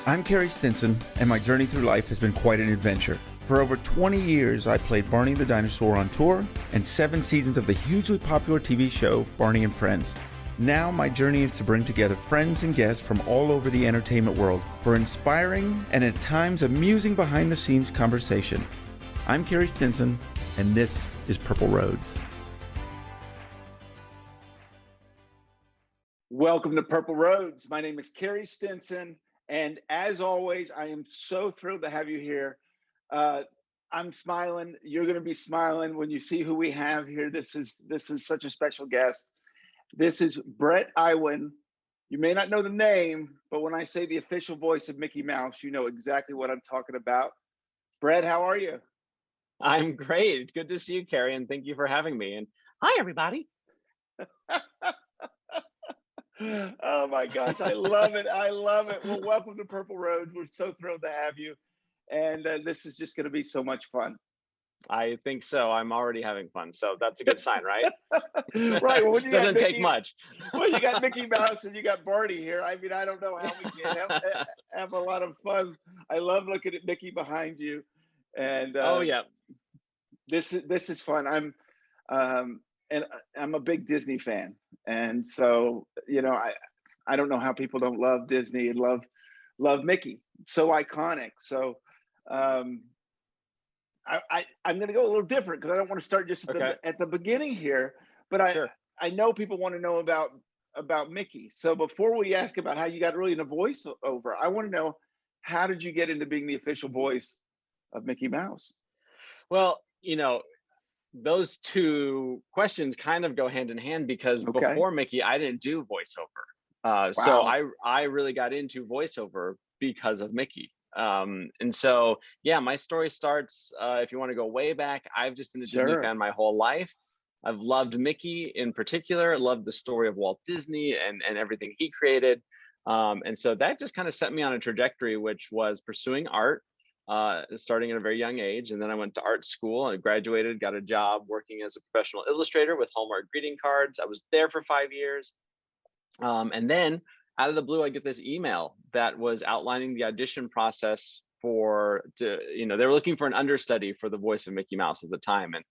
I'm Carey Stinson, and my journey through life has been quite an adventure. For over 20 years, I played Barney the Dinosaur on tour and 7 seasons of the hugely popular TV show Barney and Friends. Now my journey is to bring together friends and guests from all over the entertainment world for inspiring and at times amusing behind-the-scenes conversation. I'm Carey Stinson, and this is Purple Roads. Welcome to Purple Roads. My name is Carey Stinson, and as always, I am so thrilled to have you here. I'm smiling. You're going to be smiling when you see who we have here. This is such a special guest. This is Bret Iwan. You may not know the name, but when I say the official voice of Mickey Mouse, you know exactly what I'm talking about. Bret, how are you? I'm great. Good to see you, Carey, and thank you for having me. And hi, everybody. Oh my gosh, I love it. I love it. Well, welcome to Purple Roads. We're so thrilled to have you. And this is just going to be so much fun. I think so. I'm already having fun. So that's a good sign, right? Right. Well, when you doesn't take much. Well, you got Mickey Mouse and you got Barney here. I mean, I don't know how we can have a lot of fun. I love looking at Mickey behind you. And oh yeah, this is fun. And I'm a big Disney fan, and so I don't know how people don't love Disney and love Mickey. So iconic. So I'm going to go a little different because I don't want to start just at the beginning here, but I know people want to know about Mickey. So before we ask about how you got really into voiceover, I want to know, how did you get into being the official voice of Mickey Mouse? Well, those two questions kind of go hand in hand because before Mickey, I didn't do voiceover. Wow. So I really got into voiceover because of Mickey. And so, yeah, my story starts, if you want to go way back, I've just been a Disney fan my whole life. I've loved Mickey in particular, loved the story of Walt Disney and everything he created. And so that just kind of set me on a trajectory, which was pursuing art. Starting at a very young age. And then I went to art school and graduated, got a job working as a professional illustrator with Hallmark greeting cards. I was there for 5 years. And then out of the blue, I get this email that was outlining the audition process they were looking for an understudy for the voice of Mickey Mouse at the time. And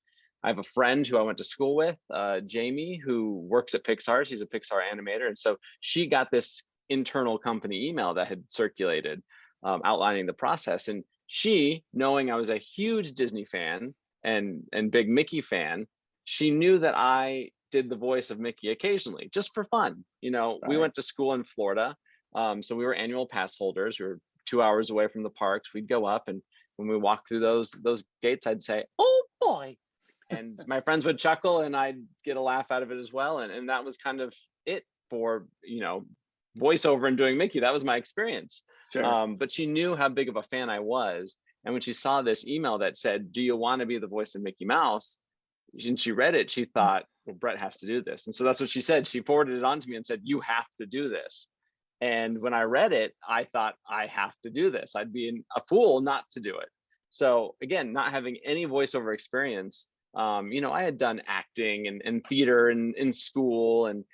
I have a friend who I went to school with, Jamie, who works at Pixar. She's a Pixar animator. And so she got this internal company email that had circulated outlining the process. And she, knowing I was a huge Disney fan and big Mickey fan, she knew that I did the voice of Mickey occasionally, just for fun. We went to school in Florida, so we were annual pass holders. We were 2 hours away from the parks. We'd go up, and when we walked through those gates, I'd say, "Oh boy," and my friends would chuckle, and I'd get a laugh out of it as well. And that was kind of it for voiceover and doing Mickey. That was my experience. Sure. But she knew how big of a fan I was. And when she saw this email that said, "Do you want to be the voice of Mickey Mouse?" and she read it, she thought, well, Bret has to do this. And so that's what she said. She forwarded it on to me and said, "You have to do this." And when I read it, I thought, I have to do this. I'd be a fool not to do it. So again, not having any voiceover experience, I had done acting and theater in school and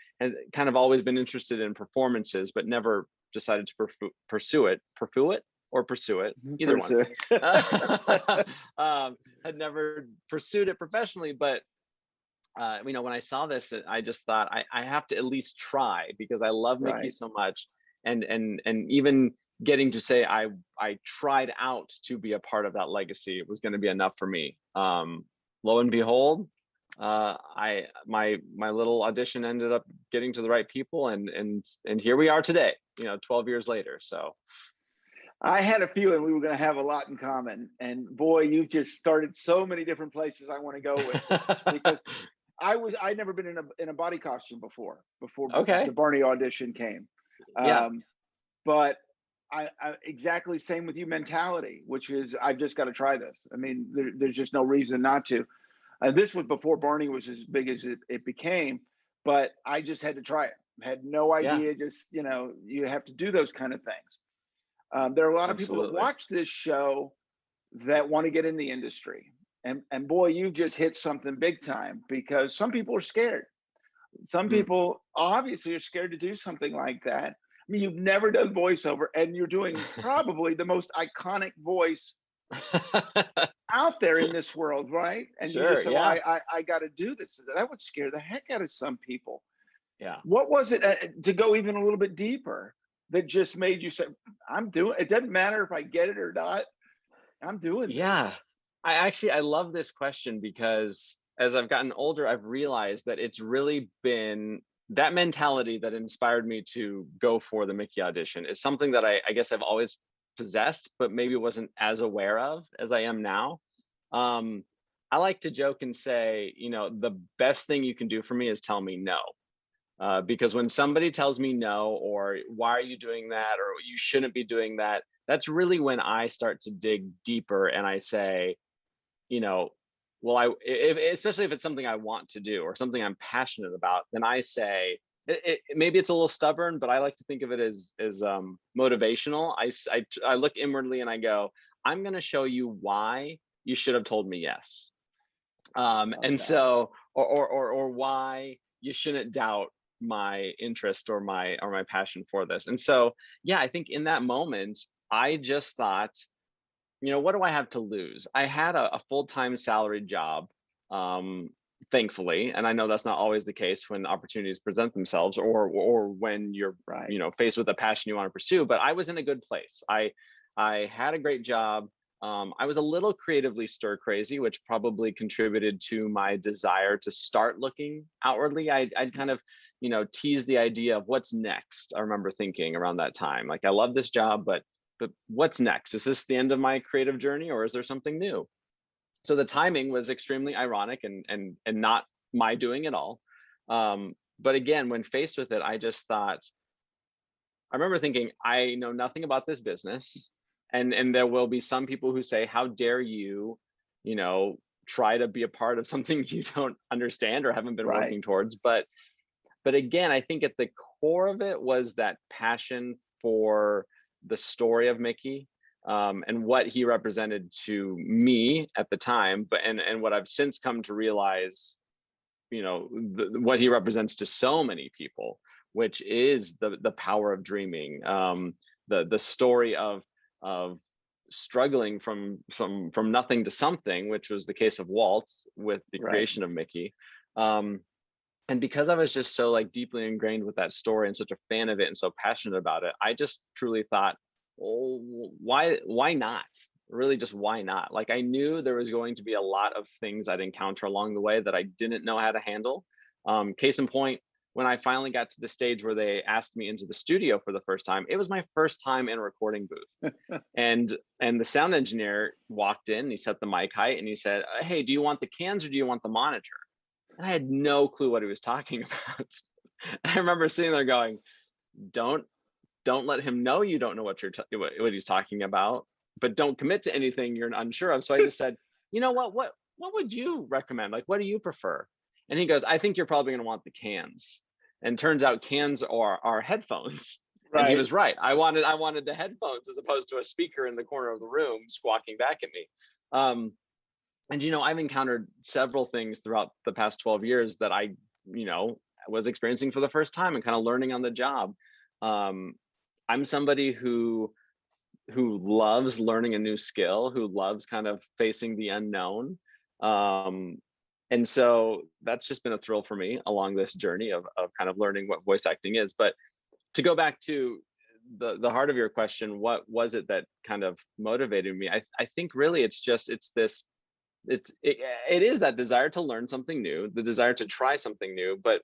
kind of always been interested in performances, but never decided to pursue it, either one. Had never pursued it professionally, but when I saw this, I just thought I have to at least try because I love Mickey so much, and even getting to say I tried out to be a part of that legacy was going to be enough for me. Lo and behold, my little audition ended up getting to the right people, and here we are today, 12 years later. So I had a feeling we were going to have a lot in common, and boy, you've just started so many different places I want to go with because I'd never been in a body costume before the Barney audition came. But I exactly same with you mentality, which is I've just got to try this. I mean, there's just no reason not to. This was before Barney was as big as it became, but I just had to try it. Had no idea. Just you have to do those kind of things. There are a lot of people that watch this show that want to get in the industry, and boy, you've just hit something big time because some people are scared. Some people obviously are scared to do something like that. mean, you've never done voiceover, and you're doing probably the most iconic voice out there in this world, right? And you Sure, just said, well, yeah. I got to do this. That would scare the heck out of some people. Yeah. What was it, to go even a little bit deeper, that just made you say, I'm doing it? Doesn't matter if I get it or not. I'm doing this. Yeah. I love this question, because as I've gotten older, I've realized that it's really been that mentality that inspired me to go for the Mickey audition is something that I guess I've always possessed, but maybe wasn't as aware of as I am now. I like to joke and say, the best thing you can do for me is tell me no. Because when somebody tells me no, or why are you doing that, or you shouldn't be doing that, that's really when I start to dig deeper and I say, well, especially if it's something I want to do or something I'm passionate about, then I say, maybe it's a little stubborn, but I like to think of it as motivational. I look inwardly and I go, I'm going to show you why you should have told me yes. And so, or why you shouldn't doubt my interest or my passion for this. And so, yeah, I think in that moment, I just thought, what do I have to lose? I had a full-time salaried job, thankfully, and I know that's not always the case when opportunities present themselves, or when you're right. Faced with a passion you want to pursue. But I was in a good place. I had a great job. I was a little creatively stir crazy, which probably contributed to my desire to start looking outwardly. I'd kind of, tease the idea of what's next. I remember thinking around that time, like, I love this job, but what's next? Is this the end of my creative journey, or is there something new? So the timing was extremely ironic and not my doing at all. But again, when faced with it, I just thought, I remember thinking, I know nothing about this business. And there will be some people who say, how dare you, try to be a part of something you don't understand or haven't been working towards. But again, I think at the core of it was that passion for the story of Mickey, and what he represented to me at the time, but and what I've since come to realize, what he represents to so many people, which is the power of dreaming, the story of struggling from nothing to something, which was the case of Walt with the creation of Mickey. And because I was just so deeply ingrained with that story and such a fan of it and so passionate about it, I just truly thought, oh, why not? Really, just why not? I knew there was going to be a lot of things I'd encounter along the way that I didn't know how to handle. Case in point, when I finally got to the stage where they asked me into the studio for the first time, it was my first time in a recording booth. and the sound engineer walked in, he set the mic height, and he said, hey, do you want the cans or do you want the monitor? And I had no clue what he was talking about. I remember sitting there going, don't let him know you don't know what he's talking about, but don't commit to anything you're unsure of. So I just said, what would you recommend? What do you prefer? And he goes, I think you're probably going to want the cans. And turns out cans are headphones. And he was right. I wanted the headphones as opposed to a speaker in the corner of the room squawking back at me. And, I've encountered several things throughout the past 12 years that I, was experiencing for the first time and kind of learning on the job. I'm somebody who loves learning a new skill, who loves kind of facing the unknown. And so that's just been a thrill for me along this journey of kind of learning what voice acting is. But to go back to the heart of your question, what was it that kind of motivated me? I think really it is that desire to learn something new, the desire to try something new, but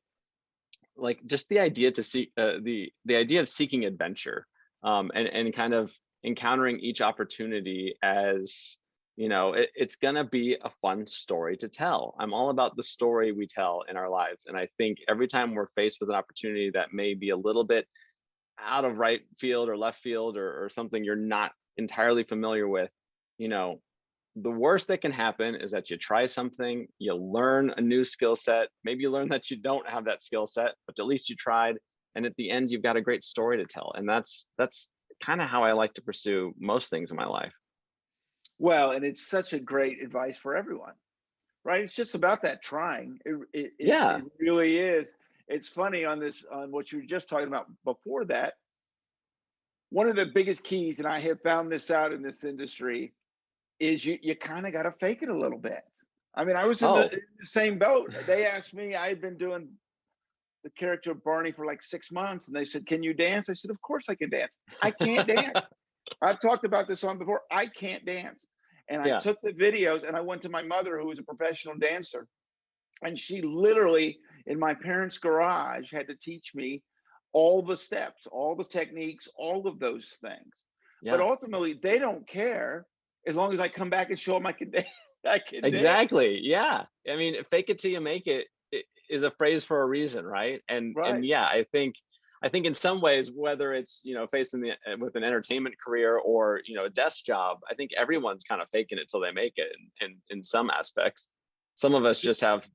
just the idea to seek the idea of seeking adventure, and kind of encountering each opportunity as it's gonna be a fun story to tell. I'm all about the story we tell in our lives, and I think every time we're faced with an opportunity that may be a little bit out of right field or left field, or something you're not entirely familiar with, the worst that can happen is that you try something, you learn a new skill set, maybe you learn that you don't have that skill set, but at least you tried, and at the end you've got a great story to tell. And that's kind of how I like to pursue most things in my life. Well, and it's such a great advice for everyone, right? It's just about that trying. Yeah. It really is. It's funny on what you were just talking about before that. one of the biggest keys, and I have found this out in this industry, is you kind of got to fake it a little bit. I mean, I was in the same boat. They asked me, I had been doing the character of Barney for like 6 months, and they said, "Can you dance?" I said, "Of course I can dance. I can't dance." I've talked about this on before. I can't dance. And I took the videos and I went to my mother, who was a professional dancer. And she literally, in my parents' garage, had to teach me all the steps, all the techniques, all of those things. But ultimately, they don't care as long as I come back and show them I can dance. I can exactly. Dance. Yeah. I mean, fake it till you make it is a phrase for a reason, right? And yeah, I think in some ways, whether it's facing with an entertainment career or a desk job, I think everyone's kind of faking it till they make it. And in some aspects, some of us just have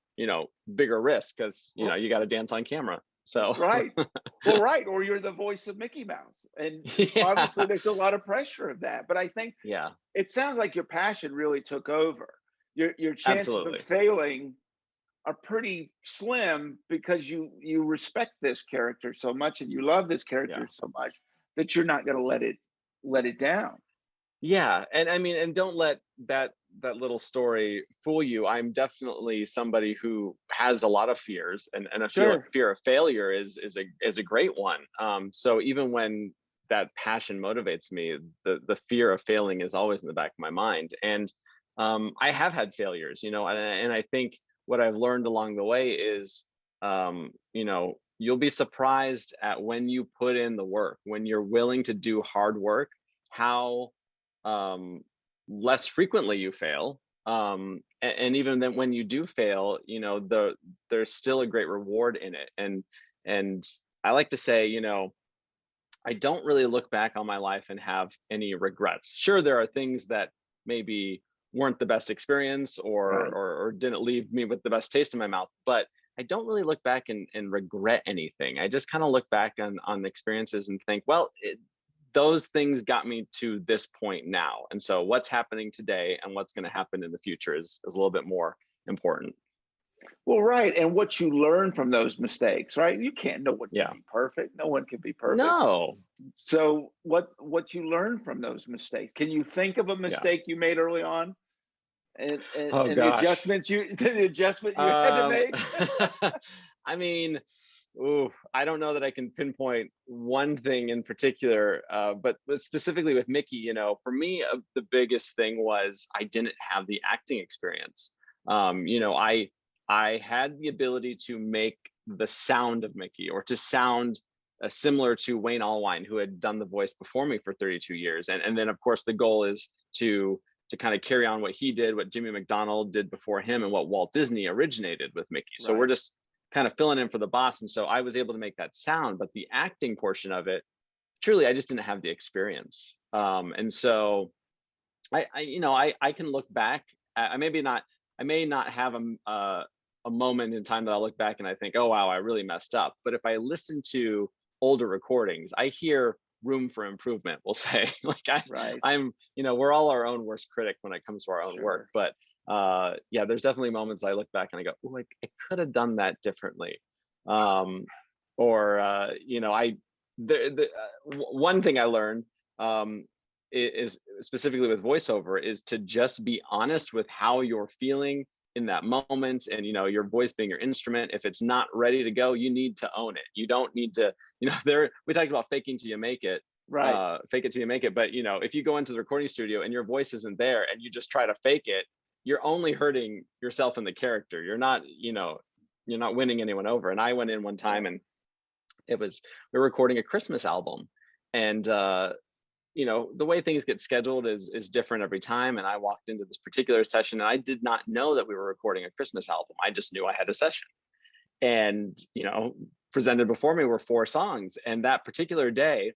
bigger risk because you got to dance on camera. So well, or you're the voice of Mickey Mouse, and obviously there's a lot of pressure of that. But I think it sounds like your passion really took over. Your chances of failing are pretty slim because you respect this character so much and you love this character so much that you're not going to let it down. Yeah, and I mean, and don't let that little story fool you. I'm definitely somebody who has a lot of fears, and I feel like fear of failure is a great one. So even when that passion motivates me, the fear of failing is always in the back of my mind. And I have had failures, and I think what I've learned along the way is, you'll be surprised at when you put in the work, when you're willing to do hard work, how less frequently you fail. And even then when you do fail, there's still a great reward in it. And I like to say, I don't really look back on my life and have any regrets. Sure, there are things that maybe weren't the best experience or didn't leave me with the best taste in my mouth, but I don't really look back and regret anything. I just kind of look back on the experiences and think, well, those things got me to this point now. And so what's happening today and what's going to happen in the future is a little bit more important. Well, and what you learn from those mistakes, right? You can't know what can be perfect. No one can be perfect. No. So what you learn from those mistakes? Can you think of a mistake you made early on? And the adjustment you had to make? I mean, I don't know that I can pinpoint one thing in particular, but specifically with Mickey, for me, the biggest thing was I didn't have the acting experience. I had the ability to make the sound of Mickey or to sound similar to Wayne Allwine, who had done the voice before me for 32 years. And then, of course, the goal is to kind of carry on what he did, what Jimmy McDonald did before him, and what Walt Disney originated with Mickey. So we're just kind of filling in for the boss. And so I was able to make that sound, but the acting portion of it, truly, I just didn't have the experience. And so I can look back. I may not have a moment in time that I'll look back and I think, oh, wow, I really messed up. But if I listen to older recordings, I hear room for improvement, we'll say. I'm, we're all our own worst critic when it comes to our own work. But there's definitely moments I look back and I go, oh, I could have done that differently. One thing I learned is specifically with voiceover is to just be honest with how you're feeling in that moment, and your voice being your instrument. If it's not ready to go, you need to own it. You don't need to, we talked about faking till you make it, fake it till you make it. But if you go into the recording studio and your voice isn't there and you just try to fake it, you're only hurting yourself and the character. You're not winning anyone over. And I went in one time and we were recording a Christmas album, and the way things get scheduled is different every time. And I walked into this particular session and I did not know that we were recording a Christmas album. I just knew I had a session, and, presented before me were 4 songs. And that particular day,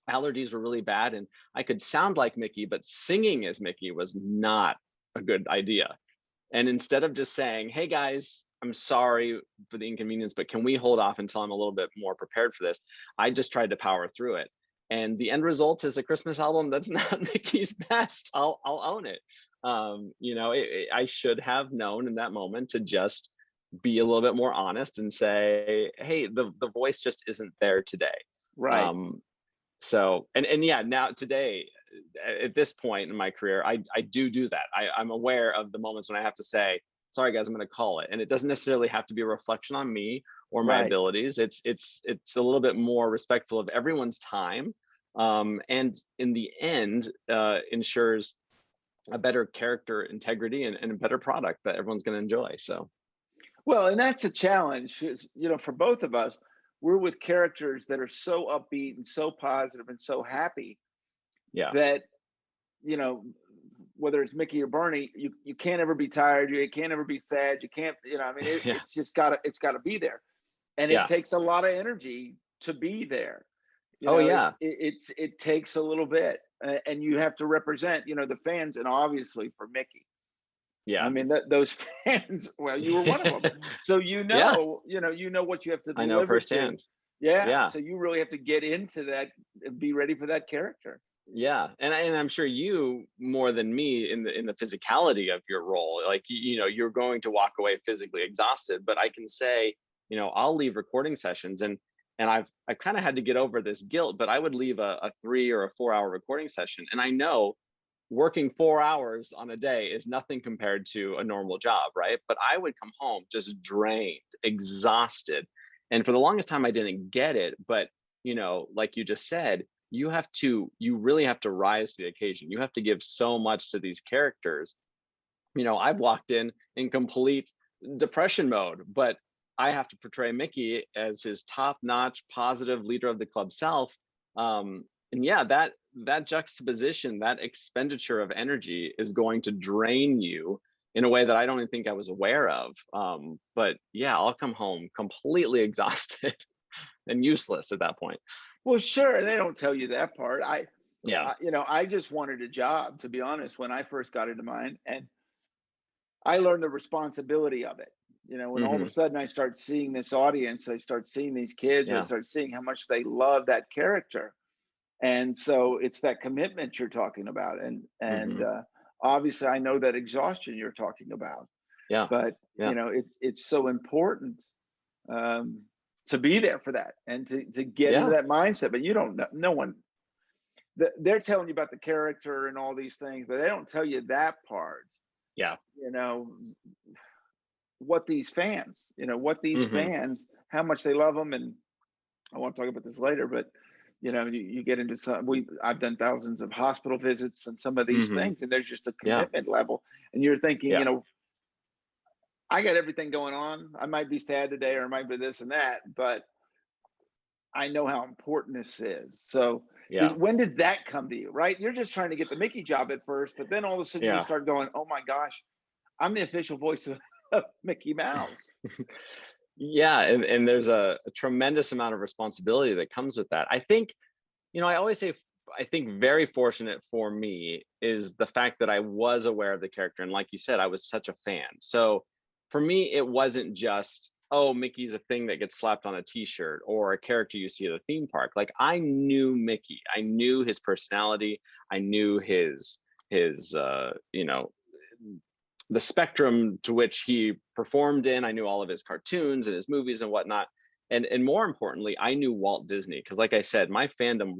allergies were really bad and I could sound like Mickey, but singing as Mickey was not a good idea. And instead of just saying, hey guys, I'm sorry for the inconvenience, but can we hold off until I'm a little bit more prepared for this? I just tried to power through it. And the end result is a Christmas album that's not Mickey's best. I'll own it. I should have known in that moment to just be a little bit more honest and say, hey, the voice just isn't there today. So, and yeah, now today, at this point in my career, I do that. I'm aware of the moments when I have to say, sorry guys, I'm going to call it. And it doesn't necessarily have to be a reflection on me or my Right. abilities. It's a little bit more respectful of everyone's time. And in the end, ensures a better character integrity and a better product that everyone's going to enjoy. So, Well, and that's a challenge, for both of us. We're with characters that are so upbeat and so positive and so happy yeah. that, you know, whether it's Mickey or Barney, you can't ever be tired. You can't ever be sad. You can't, I mean, Yeah. it's gotta be there. And it Yeah. takes a lot of energy to be there. Oh, yeah. It takes a little bit, and you have to represent, the fans, and obviously for Mickey. Yeah. I mean, those fans. Well, you were one of them, so Yeah. what you have to I know deliver to. firsthand. Yeah, Yeah. so you really have to get into that and be ready for that character. Yeah, and I'm sure you more than me in the physicality of your role. Like you're going to walk away physically exhausted, but I can say, I'll leave recording sessions, and I've kind of had to get over this guilt, but I would leave a 3 or a 4 hour recording session, and I know working 4 hours on a day is nothing compared to a normal job, right? But I would come home just drained, exhausted, and for the longest time I didn't get it, but like you just said, you really have to rise to the occasion. You have to give so much to these characters. I've walked in complete depression mode, but I have to portray Mickey as his top-notch positive leader of the club self. And yeah, that juxtaposition, that expenditure of energy is going to drain you in a way that I don't even think I was aware of. But yeah, I'll come home completely exhausted and useless at that point. Well, sure, they don't tell you that part. Yeah. I just wanted a job, to be honest, when I first got into mine, and I learned the responsibility of it. When all of a Hmm. sudden I start seeing this audience, I start seeing these kids, I Yeah. start seeing how much they love that character. And so it's that commitment you're talking about. And Hmm. obviously I know that exhaustion you're talking about, Yeah. but Yeah. it's so important, um, to be there for that and to get into Yeah. that mindset. But you don't know, no one, they're telling you about the character and all these things, but they don't tell you that part. Yeah. You know what these fans, Hmm. how much they love them. And I want to talk about this later, but you get into I've done thousands of hospital visits and some of these Hmm. things, and there's just a Yeah. commitment level, and you're thinking, Yeah. I got everything going on. I might be sad today, or I might be this and that, but I know how important this is. So Yeah. when did that come to you? Right, you're just trying to get the Mickey job at first, but then all of a sudden you Yeah. start going, oh my gosh, I'm the official voice of Mickey Mouse. Yeah. And there's a tremendous amount of responsibility that comes with that. I think, I always say, I think very fortunate for me is the fact that I was aware of the character. And like you said, I was such a fan. So for me, it wasn't just, oh, Mickey's a thing that gets slapped on a t-shirt or a character you see at the theme park. Like I knew Mickey, I knew his personality, I knew his the spectrum to which he performed in. I knew all of his cartoons and his movies and whatnot. And more importantly, I knew Walt Disney because, like I said, my fandom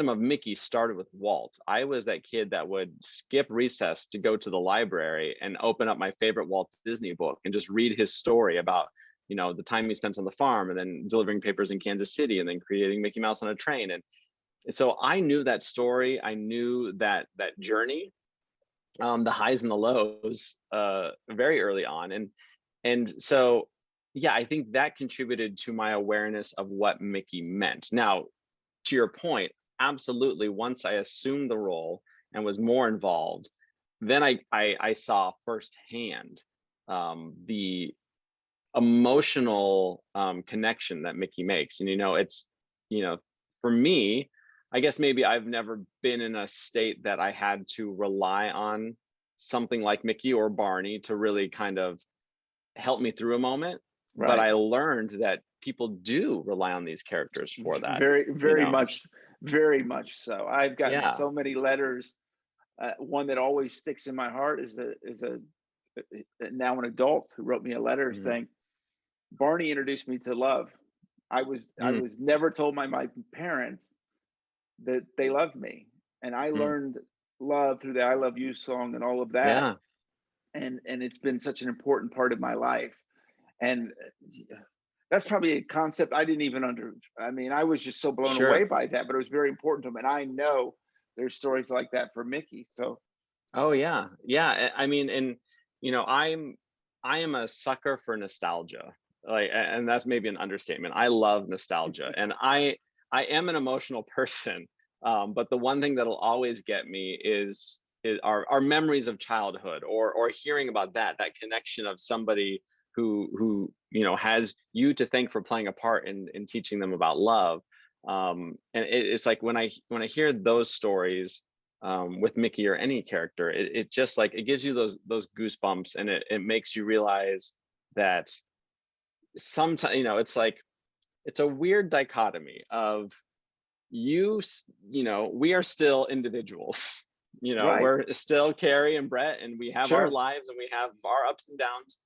of Mickey started with Walt. I was that kid that would skip recess to go to the library and open up my favorite Walt Disney book and just read his story about, the time he spent on the farm and then delivering papers in Kansas City and then creating Mickey Mouse on a train. And so I knew that story. I knew that journey, the highs and the lows, very early on. And so, yeah, I think that contributed to my awareness of what Mickey meant. Now, to your point, absolutely. Once I assumed the role and was more involved, then I saw firsthand, the emotional, connection that Mickey makes. And it's, for me, I guess maybe I've never been in a state that I had to rely on something like Mickey or Barney to really kind of help me through a moment. But Right. I learned that people do rely on these characters for that, Very, you very know? much, very much so. I've gotten Yeah. so many letters. One that always sticks in my heart is a now an adult who wrote me a letter Mhm. saying, Barney introduced me to love. I was Mm. never told by my parents that they loved me, and I learned love through the I Love You song and all of that. Yeah. And it's been such an important part of my life. And that's probably a concept I didn't even I mean, I was just so blown away Sure. by that, but it was very important to him. And I know there's stories like that for Mickey. So Oh yeah. Yeah. I mean, and I am a sucker for nostalgia. Like, and that's maybe an understatement. I love nostalgia, and I am an emotional person. But the one thing that'll always get me is our memories of childhood, or hearing about that connection of somebody who has you to thank for playing a part in teaching them about love. And it's like when I hear those stories, with Mickey or any character, it just like, it gives you those goosebumps, and it makes you realize that sometimes, it's like, it's a weird dichotomy of we are still individuals. right, We're still Carey and Bret, and we have our sure, lives and we have our ups and downs.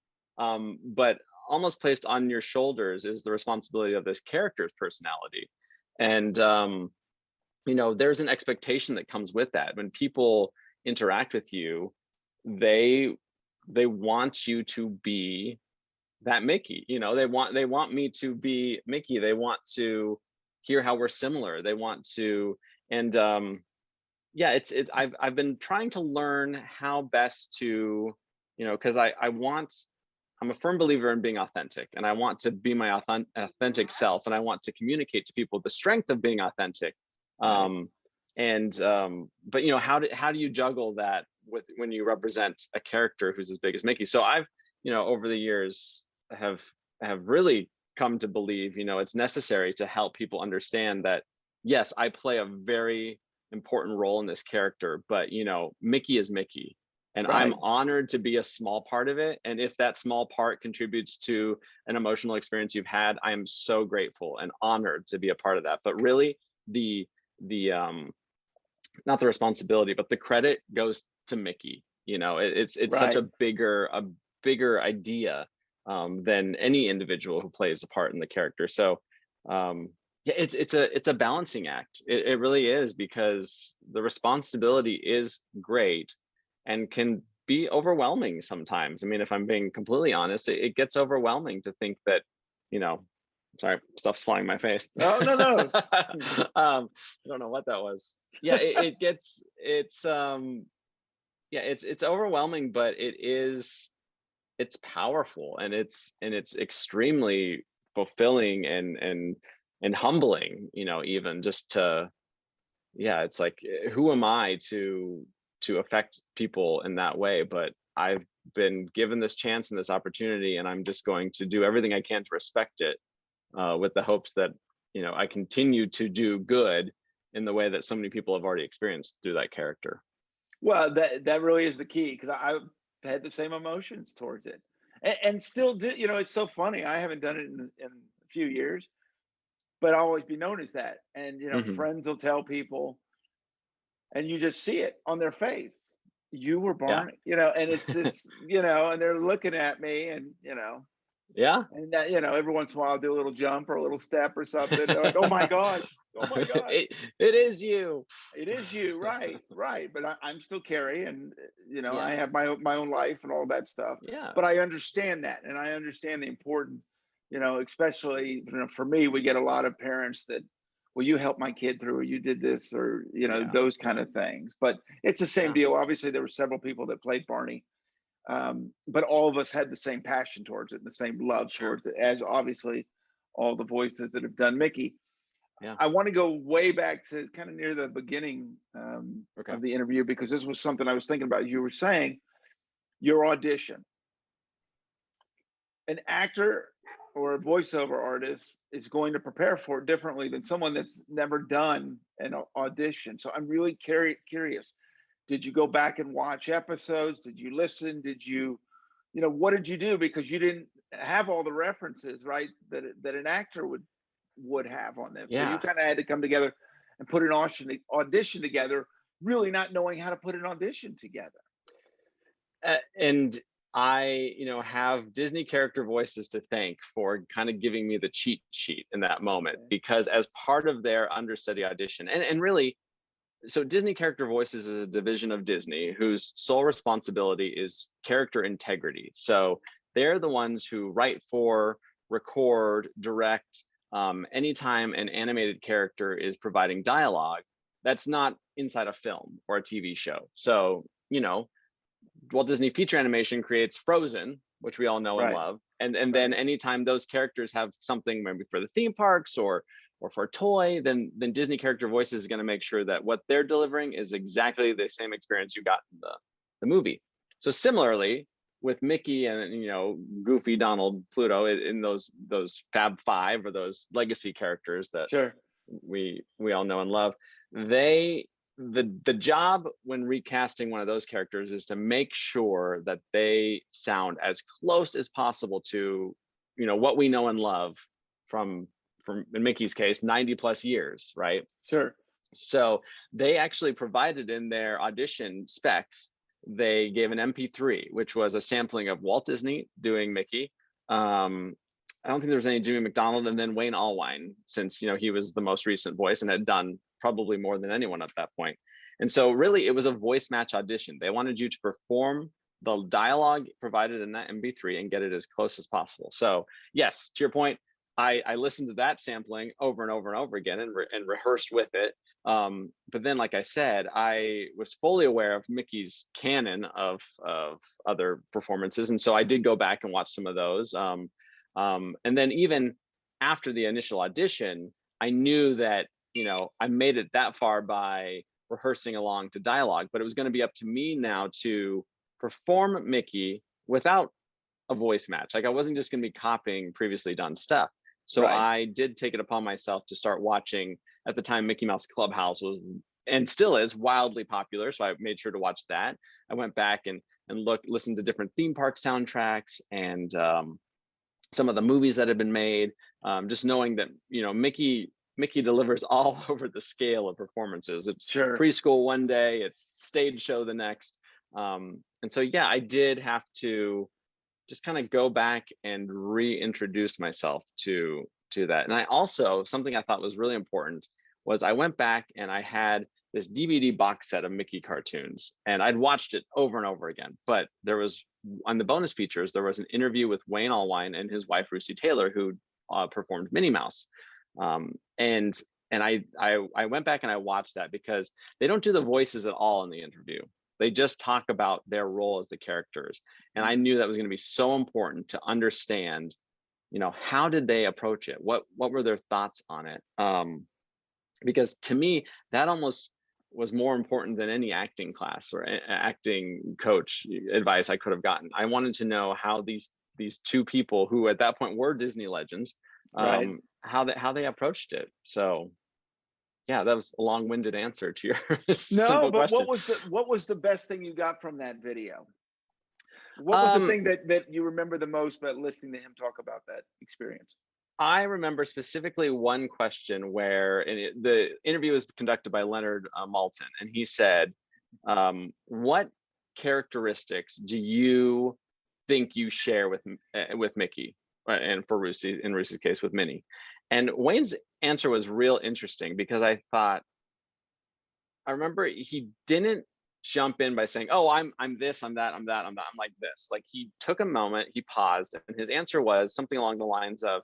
But almost placed on your shoulders is the responsibility of this character's personality. And there's an expectation that comes with that. When people interact with you, they want you to be that Mickey. They want me to be Mickey. They want to hear how we're similar. They want to, and yeah, it's I've been trying to learn how best to, because I'm a firm believer in being authentic, and I want to be my authentic self, and I want to communicate to people the strength of being authentic. right. But how do you juggle that when you represent a character who's as big as Mickey? So I've, over the years have really come to believe, it's necessary to help people understand that, yes, I play a very important role in this character, but Mickey is Mickey, and I'm Right. honored to be a small part of it. And if that small part contributes to an emotional experience you've had, I am so grateful and honored to be a part of that. But really, the not the responsibility, but the credit goes to Mickey. It's such Right. a bigger idea, than any individual who plays a part in the character. So yeah, it's a balancing act. It really is, because the responsibility is great and can be overwhelming sometimes. I mean, if I'm being completely honest, it gets overwhelming to think that, sorry, stuff's flying in my face. Oh, no, no. I don't know what that was. Yeah, it's overwhelming, but it's powerful, and it's extremely fulfilling and humbling, even just to, yeah, it's like, who am I to affect people in that way? But I've been given this chance and this opportunity, and I'm just going to do everything I can to respect it, with the hopes that I continue to do good in the way that so many people have already experienced through that character. Well, that really is the key, because I had the same emotions towards it, and still do. It's so funny. I haven't done it in a few years, but I'll always be known as that. And Hmm. friends will tell people, and you just see it on their face. You were Yeah. Barney, and it's this, and they're looking at me, and Yeah. and that, every once in a while I'll do a little jump or a little step or something. They're like, "Oh my gosh, oh my gosh." It is you. It is you, right, right. But I'm still Carey, and I Yeah. have my own life and all that stuff. Yeah. But I understand that, and I understand the important, especially for me, we get a lot of parents that, well, you helped my kid through, or you did this, or Yeah. those kind of things. But it's the same Yeah. deal. Obviously, there were several people that played Barney, but all of us had the same passion towards it, and the same love Sure. towards it, as obviously all the voices that have done Mickey. Yeah. I want to go way back to kind of near the beginning, Okay. of the interview, because this was something I was thinking about. You were saying your audition. An actor or a voiceover artist is going to prepare for it differently than someone that's never done an audition. So I'm really curious. Did you go back and watch episodes? Did you listen? Did you, what did you do? Because you didn't have all the references, right? That an actor would have on them. So you Yeah. kind of had to come together and put an audition together, really not knowing how to put an audition together. And I, have Disney character voices to thank for kind of giving me the cheat sheet in that moment, because as part of their understudy audition, and really, so Disney character voices is a division of Disney whose sole responsibility is character integrity. So they're the ones who write for, record, direct, anytime an animated character is providing dialogue that's not inside a film or a TV show. So, Walt Disney Feature Animation creates Frozen, which we all know and love. And then anytime those characters have something maybe for the theme parks or for a toy, then Disney character voices is going to make sure that what they're delivering is exactly the same experience you got in the movie. So similarly with Mickey and Goofy, Donald, Pluto in those Fab Five or those legacy characters that we all know and love, the job when recasting one of those characters is to make sure that they sound as close as possible to what we know and love from in Mickey's case 90 plus years, right? So they actually provided in their audition specs, they gave an MP3, which was a sampling of Walt Disney doing Mickey. I don't think there was any Jimmy McDonald, and then Wayne Allwine, since he was the most recent voice and had done probably more than anyone at that point. And so really it was a voice match audition. They wanted you to perform the dialogue provided in that MP3 and get it as close as possible. So yes, to your point, I listened to that sampling over and over and over again and rehearsed with it. But then, like I said, I was fully aware of Mickey's canon of other performances. And so I did go back and watch some of those. And then even after the initial audition, I knew that, I made it that far by rehearsing along to dialogue, but it was going to be up to me now to perform Mickey without a voice match. Like I wasn't just going to be copying previously done stuff. So I did take it upon myself to start watching. At the time, Mickey Mouse Clubhouse was, and still is, wildly popular. So I made sure to watch that. I went back and listened to different theme park soundtracks and some of the movies that had been made. Just knowing that, Mickey delivers all over the scale of performances. It's preschool one day, it's stage show the next. And so, yeah, I did have to just kind of go back and reintroduce myself to that. And I also, something I thought was really important was I went back and I had this DVD box set of Mickey cartoons, and I'd watched it over and over again. But there was, on the bonus features, there was an interview with Wayne Allwine and his wife, Russi Taylor, who performed Minnie Mouse. And I went back and I watched that because they don't do the voices at all in the interview. They just talk about their role as the characters. And I knew that was going to be so important to understand, how did they approach it? What were their thoughts on it? Because to me, that almost was more important than any acting class or acting coach advice I could have gotten. I wanted to know how these two people who at that point were Disney legends, how they approached it. So yeah, that was a long-winded answer to your simple question. What was the best thing you got from that video? What was the thing that you remember the most about listening to him talk about that experience? I remember specifically one question where the interview was conducted by Leonard Maltin, and he said, what characteristics do you think you share with Mickey, and for Russi, in Russi's case with Minnie? And Wayne's answer was real interesting because I remember he didn't jump in by saying, oh, I'm this, I'm that, I'm like this. Like he took a moment, he paused, and his answer was something along the lines of,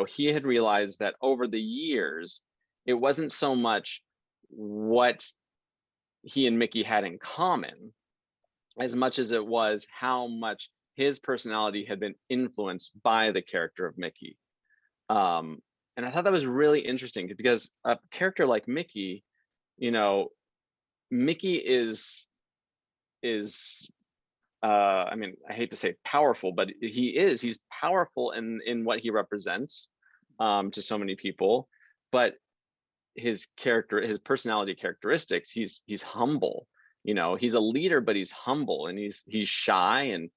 he had realized that over the years, it wasn't so much what he and Mickey had in common as much as it was how much his personality had been influenced by the character of Mickey. And I thought that was really interesting because a character like Mickey, Mickey is I mean, I hate to say powerful, but he's powerful in what he represents to so many people, but his personality characteristics, he's humble. He's a leader, but he's humble, and he's shy, and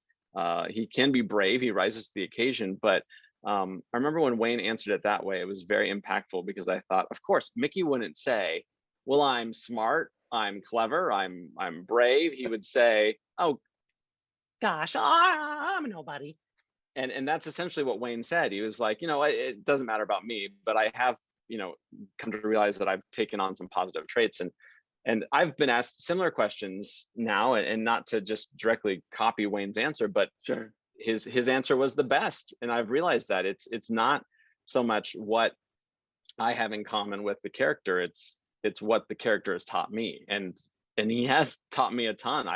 he can be brave. He rises to the occasion. But I remember when Wayne answered it that way, it was very impactful because I thought, of course, Mickey wouldn't say, well, I'm smart, I'm clever, I'm brave. He would say, oh, gosh, I'm nobody. And that's essentially what Wayne said. He was like, it doesn't matter about me, but I have, come to realize that I've taken on some positive traits. And I've been asked similar questions now, and not to just directly copy Wayne's answer, but sure, his answer was the best. And I've realized that it's not so much what I have in common with the character, it's what the character has taught me. And he has taught me a ton.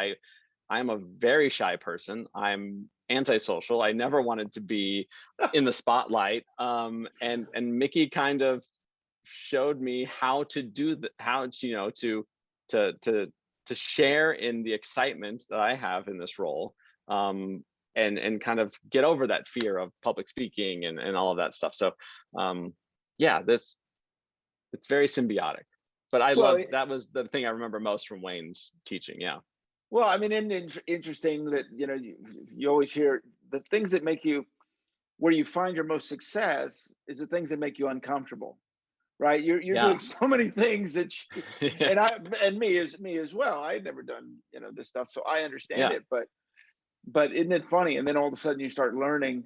I'm a very shy person. I'm antisocial. I never wanted to be in the spotlight. And Mickey kind of showed me how to do how to, to share in the excitement that I have in this role. And kind of get over that fear of public speaking and all of that stuff. So yeah, it's very symbiotic. But that was the thing I remember most from Wayne's teaching. Yeah. Well, I mean, interesting that, you always hear the things that make you, where you find your most success is the things that make you uncomfortable, right? You're doing so many things that, and me as well. I had never done, this stuff, so I understand it, but isn't it funny? And then all of a sudden you start learning,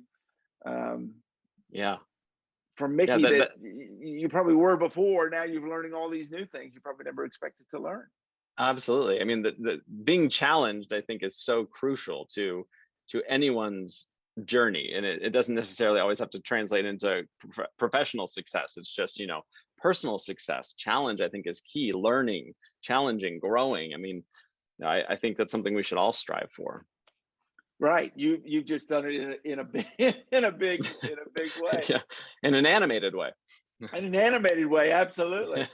from Mickey that you probably were before. Now you're learning all these new things you probably never expected to learn. Absolutely. I mean, the being challenged, I think, is so crucial to anyone's journey, and it doesn't necessarily always have to translate into professional success. It's just personal success. Challenge, I think, is key. Learning, challenging, growing. I mean, I think that's something we should all strive for. Right. You've just done it in a big way. Yeah, in an animated way. In an animated way, absolutely.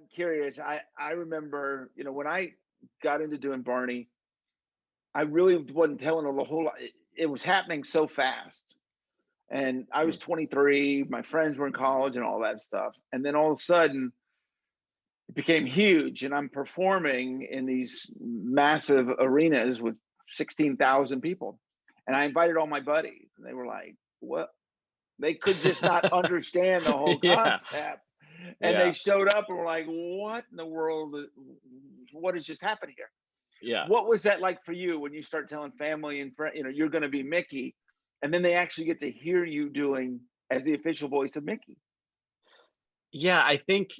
I'm curious. I remember, when I got into doing Barney, I really wasn't telling her the whole lot. It was happening so fast. And I was 23, my friends were in college and all that stuff. And then all of a sudden it became huge, and I'm performing in these massive arenas with 16,000 people. And I invited all my buddies, and they were like, what? They could just not understand the whole concept. And they showed up and were like, what in the world? What has just happened here? Yeah. What was that like for you when you start telling family and friends, you're going to be Mickey, and then they actually get to hear you doing as the official voice of Mickey? Yeah, I think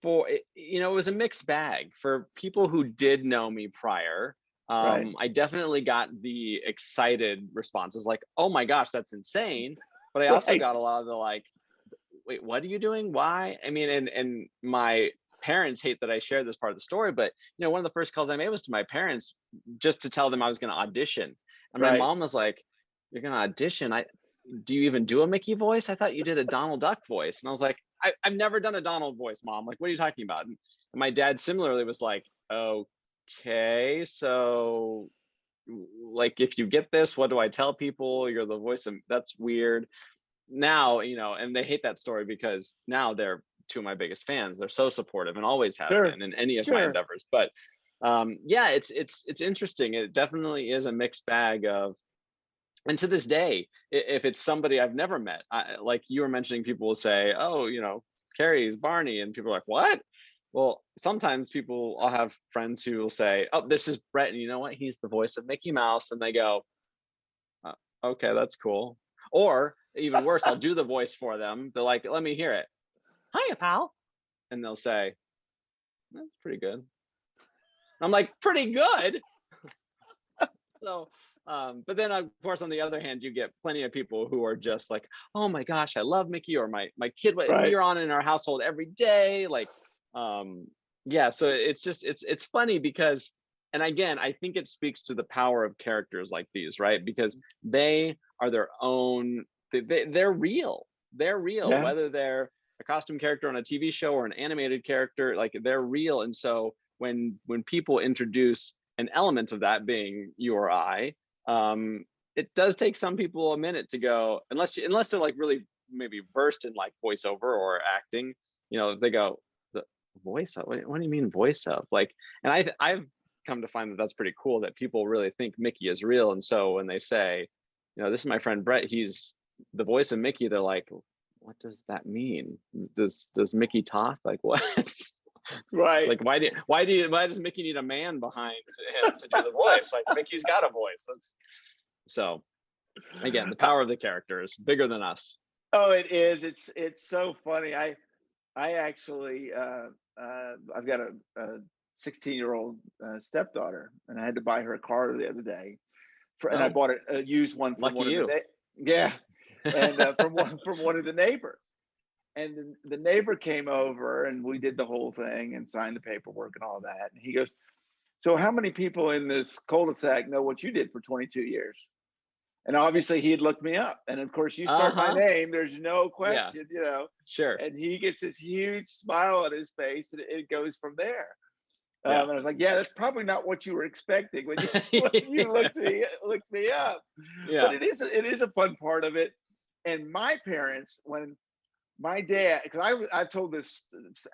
it was a mixed bag. For people who did know me prior, Right. I definitely got the excited responses like, oh my gosh, that's insane. But I also got a lot of the like, wait, what are you doing? Why? I mean, and my parents hate that I share this part of the story, but one of the first calls I made was to my parents just to tell them I was going to audition. And my mom was like, you're going to audition? Do you even do a Mickey voice? I thought you did a Donald Duck voice. And I was like, I've never done a Donald voice, Mom. Like, what are you talking about? And my dad similarly was like, okay, so like, if you get this, what do I tell people? You're the voice of, that's weird. Now, and they hate that story because now they're two of my biggest fans. They're so supportive and always have been in any of my endeavors. But it's interesting. It definitely is a mixed bag of, and to this day, if it's somebody I've never met, like you were mentioning, people will say, oh, Carey's Barney, and people are like, what? Well, sometimes I'll have friends who will say, oh, this is Bret, and you know what? He's the voice of Mickey Mouse. And they go, okay, that's cool. Or even worse, I'll do the voice for them. They're like, let me hear it. Hiya, pal. And they'll say, that's pretty good. I'm like, pretty good? So, but then of course, on the other hand, you get plenty of people who are just like, oh my gosh, I love Mickey, or my kid, we're on in our household every day. Like, so it's funny because, and again, I think it speaks to the power of characters like these, right? Because they are their own, they're real. They're real, whether they're a costume character on a TV show or an animated character, like they're real. And so when people introduce an element of that being you or I, it does take some people a minute to go, unless they're like really maybe versed in like voiceover or acting, they go, the voice of, what do you mean voice of? Like, and I've come to find that that's pretty cool, that people really think Mickey is real. And so when they say, this is my friend Bret, he's the voice of Mickey, they're like, what does that mean? Does Mickey talk? Like, what? It's Right. like, why does Mickey need a man behind him to do the voice? Like, Mickey's got a voice. So again, the power of the character is bigger than us. Oh, it is. It's so funny. I actually I've got a 16-year-old stepdaughter, and I had to buy her a car the other day, and I bought a used one from Lucky one of you. yeah, and from one of the neighbors. And the neighbor came over, and we did the whole thing and signed the paperwork and all that. And he goes, "So how many people in this cul-de-sac know what you did for 22 years?" And obviously he had looked me up. And of course, you start my name, there's no Yeah. question, you know. Sure. And he gets this huge smile on his face, and it goes from there. Yeah. And I was like, yeah, that's probably not what you were expecting when you looked me up. Yeah. But it is a fun part of it. And my parents, when my dad, because I've told this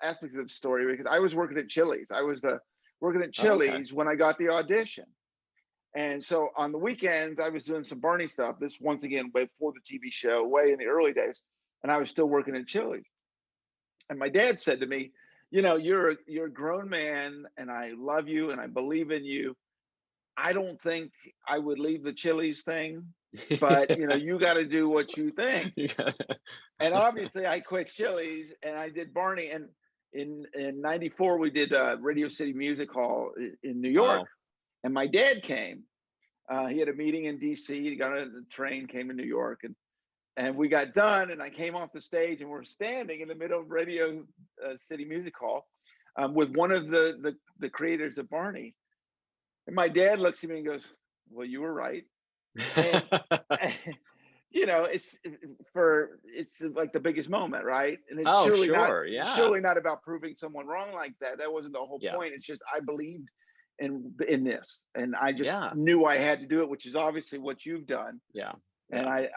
aspect of the story because I was working at Chili's. I was working at Chili's when I got the audition. And so on the weekends, I was doing some Barney stuff. This, once again, way before the TV show, way in the early days, and I was still working at Chili's. And my dad said to me, "You know, you're a grown man, and I love you, and I believe in you. I don't think I would leave the Chili's thing, but you know, you got to do what you think." And obviously, I quit Chili's and I did Barney. And in '94, we did Radio City Music Hall in New York. Wow. And my dad came. He had a meeting in DC. He got on the train, came to New York, and we got done. And I came off the stage, and we're standing in the middle of Radio City Music Hall with one of the creators of Barney. And my dad looks at me and goes, "Well, you were right." And, you know, it's like the biggest moment, right? And it's surely not about proving someone wrong like that. That wasn't the whole point. It's just I believed in this, and I just knew I had to do it, which is obviously what you've done. And I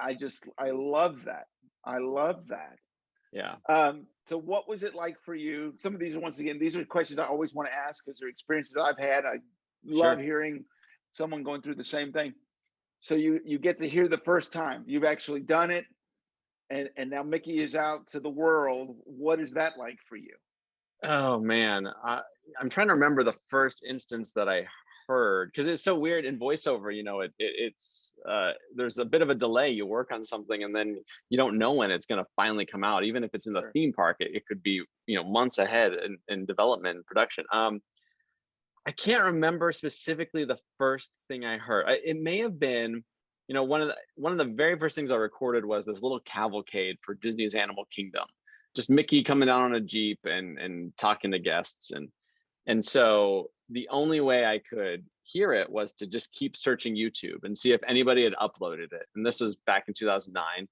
love that. I love that. So what was it like for you? Some of these are, once again, these are questions I always want to ask because they're experiences I've had. I love hearing someone going through the same thing. So you get to hear the first time you've actually done it, and now Mickey is out to the world. What is that like for you? Oh man, I'm trying to remember the first instance that I heard, because it's so weird in voiceover. You know, it's there's a bit of a delay. You work on something and then you don't know when it's going to finally come out. Even if it's in the theme park, it could be, you know, months ahead in development and production. I can't remember specifically the first thing I heard. It may have been, you know, one of the very first things I recorded was this little cavalcade for Disney's Animal Kingdom. Just Mickey coming down on a Jeep and talking to guests. And so the only way I could hear it was to just keep searching YouTube and see if anybody had uploaded it. And this was back in 2009.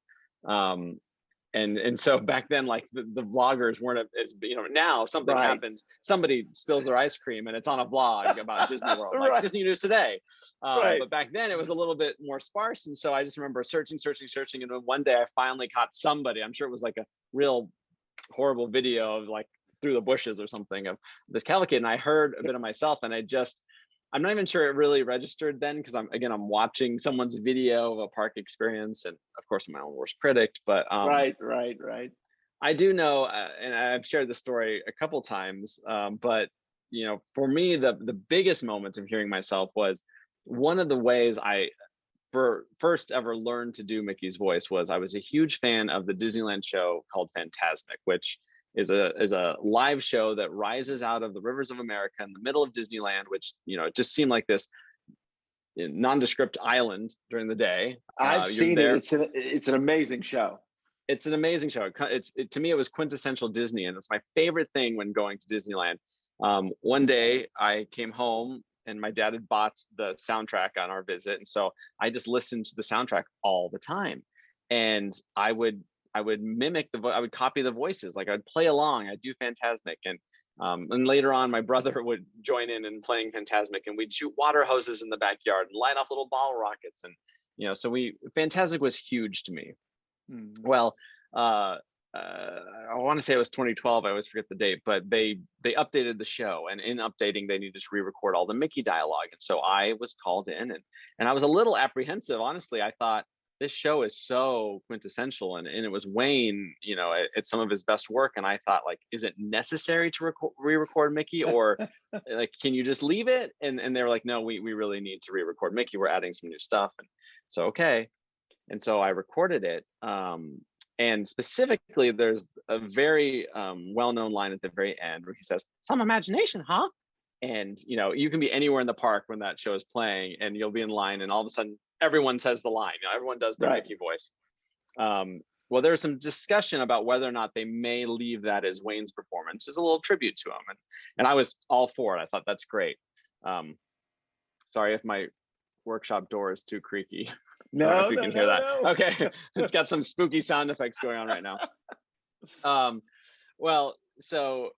And so back then, like the vloggers weren't as, you know, now something happens, somebody spills their ice cream and it's on a vlog about Disney World, like Disney News Today. But back then it was a little bit more sparse. And so I just remember searching. And then one day I finally caught somebody, I'm sure it was like a real horrible video of like through the bushes or something of this cavalcade. And I heard a bit of myself, and I'm not even sure it really registered then, because I'm watching someone's video of a park experience, and of course I'm my own worst critic. But right. I do know, and I've shared this story a couple times. But you know, for me, the biggest moments of hearing myself was one of the ways I first ever learned to do Mickey's voice was I was a huge fan of the Disneyland show called Fantasmic, which is a live show that rises out of the rivers of America in the middle of Disneyland, which, you know, it just seemed like this nondescript island during the day. I've seen it. It's an amazing show. It's an amazing show. To me, it was quintessential Disney, and it's my favorite thing when going to Disneyland. One day I came home and my dad had bought the soundtrack on our visit, and so I just listened to the soundtrack all the time, and I would mimic I would copy the voices, like I'd play along. I'd do Fantasmic, and later on my brother would join in playing Fantasmic, and we'd shoot water hoses in the backyard and light off little bottle rockets, and you know, so Fantasmic was huge to me. Well, I want to say it was 2012. I always forget the date, but they updated the show, and in updating, they needed to re-record all the Mickey dialogue. And so I was called in, and I was a little apprehensive, honestly. I thought, this show is so quintessential, and it was Wayne, at some of his best work. And I thought, like, is it necessary to re-record Mickey, or like, can you just leave it? And they were like, no, we really need to re-record Mickey. We're adding some new stuff. And so, okay. And so I recorded it. And specifically, there's a very well-known line at the very end where he says, "Some imagination, huh?" And, you can be anywhere in the park when that show is playing, and you'll be in line, and all of a sudden everyone says the line. Everyone does their Mickey voice. Well, there's some discussion about whether or not they may leave that as Wayne's performance, as a little tribute to him. And I was all for it. I thought that's great. Sorry if my workshop door is too creaky. No, you can hear that. No. Okay, it's got some spooky sound effects going on right now. Well, so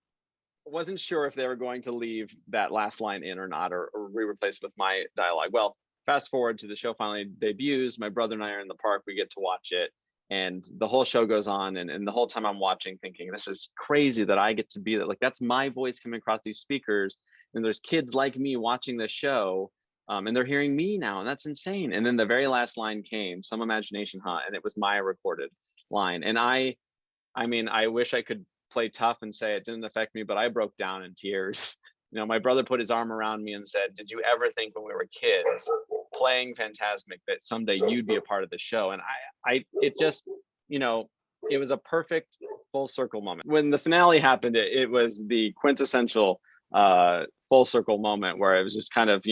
wasn't sure if they were going to leave that last line in or not, or re-replace it with my dialogue. Well, fast forward to the show finally debuts. My brother and I are in the park. We get to watch it, and the whole show goes on. And the whole time I'm watching, thinking, this is crazy that I get to be that. Like, that's my voice coming across these speakers, and there's kids like me watching this show. And they're hearing me now, and that's insane. And then the very last line came, "Some imagination, huh?" And it was my recorded line. And I mean, I wish I could play tough and say it didn't affect me, but I broke down in tears. My brother put his arm around me and said, "Did you ever think when we were kids playing Phantasmic that someday you'd be a part of the show?" And it just, it was a perfect full circle moment. When the finale happened, it was the quintessential full circle moment where it was just kind of,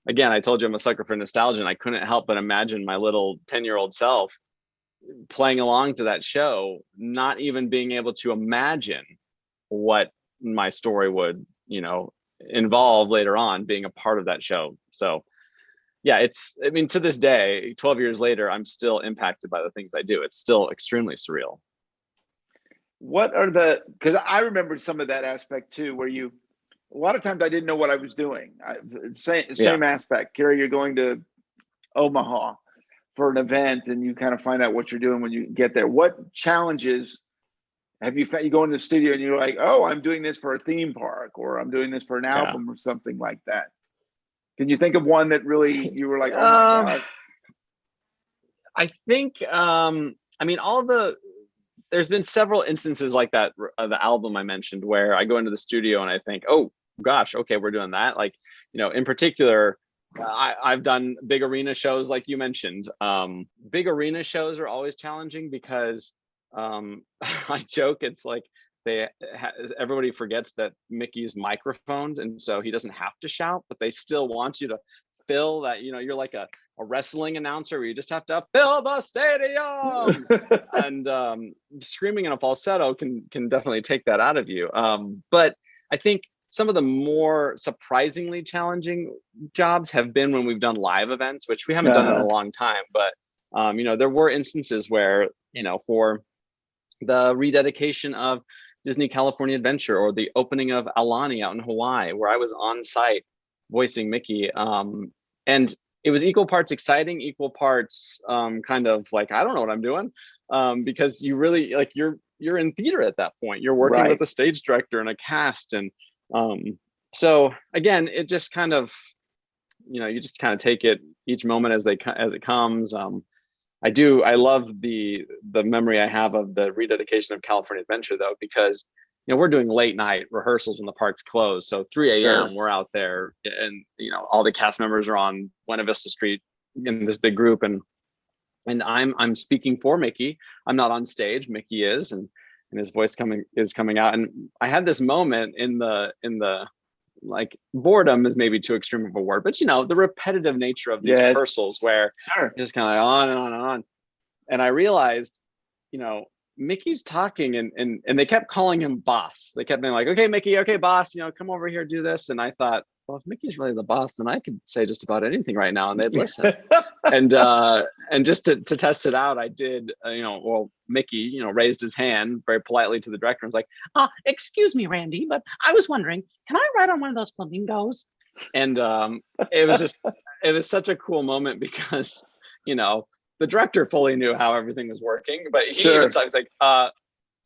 again, I told you I'm a sucker for nostalgia, and I couldn't help but imagine my little 10-year-old self playing along to that show, not even being able to imagine what my story would, involve later on, being a part of that show. So yeah, to this day, 12 years later, I'm still impacted by the things I do. It's still extremely surreal. What are because I remember some of that aspect too, where a lot of times I didn't know what I was doing. Same aspect. Carey, you're going to Omaha for an event, and you kind of find out what you're doing when you get there. What challenges have you found? You go into the studio and you're like, oh, I'm doing this for a theme park, or I'm doing this for an album or something like that. Can you think of one that really you were like, oh my God? I think, there's been several instances like that, the album I mentioned, where I go into the studio and I think, oh gosh, okay, we're doing that. Like, in particular, I've done big arena shows like you mentioned. Big arena shows are always challenging because I joke, it's like everybody forgets that Mickey's microphoned, and so he doesn't have to shout, but they still want you to fill that. You're like a wrestling announcer where you just have to fill the stadium. And screaming in a falsetto can definitely take that out of you. But I think some of the more surprisingly challenging jobs have been when we've done live events, which we haven't done in a long time. But there were instances where, for the rededication of Disney California Adventure, or the opening of Aulani out in Hawaii, where I was on site voicing Mickey. And it was equal parts exciting, equal parts kind of like, I don't know what I'm doing, because you really, like, you're in theater at that point. You're working with a stage director and a cast. And so again, it just kind of, you just kind of take it each moment as it comes. I love the memory I have of the rededication of California Adventure, though, because we're doing late night rehearsals when the park's closed. So 3 a.m. we're out there, and all the cast members are on Buena Vista Street in this big group, and I'm speaking for Mickey. I'm not on stage. Mickey is, and his voice is coming out. And I had this moment in the like, boredom is maybe too extreme of a word, but the repetitive nature of these rehearsals where it's just kind of like on and on and on. And I realized, Mickey's talking, and they kept calling him boss. They kept being like, okay, Mickey, okay, boss, come over here, do this. And I thought, well, if Mickey's really the boss, then I could say just about anything right now and they'd listen. And just to test it out, I did, Mickey, raised his hand very politely to the director and was like, excuse me, Randy, but I was wondering, can I ride on one of those flamingos? And it was such a cool moment because, the director fully knew how everything was working, but I was like,